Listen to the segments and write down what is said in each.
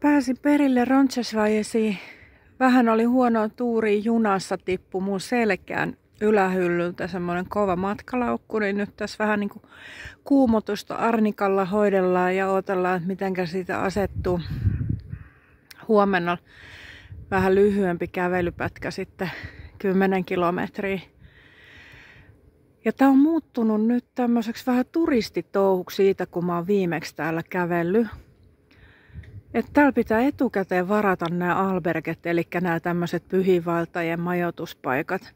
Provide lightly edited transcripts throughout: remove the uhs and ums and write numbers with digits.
Pääsin perille Roncesvalesiin. Vähän oli huonoa tuuri junassa, tippui mun selkään ylähyllyltä semmoinen kova matkalaukku, niin nyt tässä vähän niin kuin kuumotusta arnikalla hoidellaan ja odotellaan, että mitenkä siitä asettuu. Huomenna vähän lyhyempi kävelypätkä sitten 10 kilometriä. Ja tää on muuttunut nyt tämmöiseksi vähän turistitouhuksi siitä, kun mä oon viimeksi täällä kävellyt. Että täällä pitää etukäteen varata nämä alberget, eli nämä tämmöiset pyhiinvaeltajien majoituspaikat.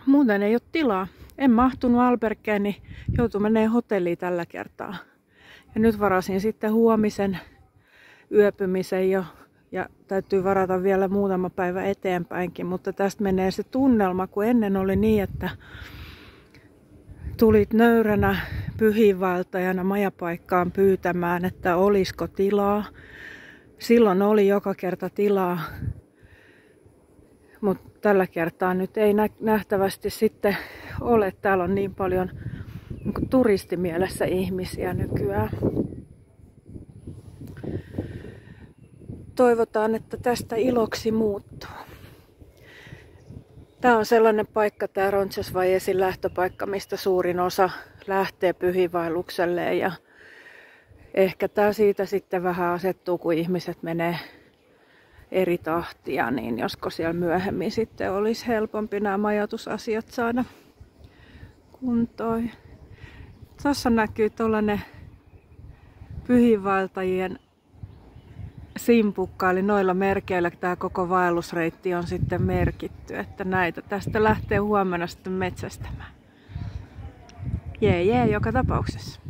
Muuten ei ole tilaa. En mahtunut albergeen, niin joutui menemään hotelliin tällä kertaa. Ja nyt varasin sitten huomisen yöpymisen jo. Ja täytyy varata vielä muutama päivä eteenpäinkin, mutta tästä menee se tunnelma, kun ennen oli niin, että tulit nöyränä pyhiinvaeltajana majapaikkaan pyytämään, että olisiko tilaa. Silloin oli joka kerta tilaa, mutta tällä kertaa nyt ei nähtävästi sitten ole. Täällä on niin paljon niin turistimielessä ihmisiä nykyään. Toivotaan, että tästä iloksi muuttuu. Tämä on sellainen paikka, tämä Roncesvallesin lähtöpaikka, mistä suurin osa lähtee pyhiinvaellukselle. Ja ehkä tämä siitä sitten vähän asettuu, kun ihmiset menee eri tahtia, niin josko siellä myöhemmin sitten olisi helpompi nämä majoitusasiat saada kuntoon. Tuossa näkyy tuollainen pyhiinvaeltajien simpukka, eli noilla merkeillä tämä koko vaellusreitti on sitten merkitty, että näitä tästä lähtee huomenna sitten metsästämään. Jee, joka tapauksessa.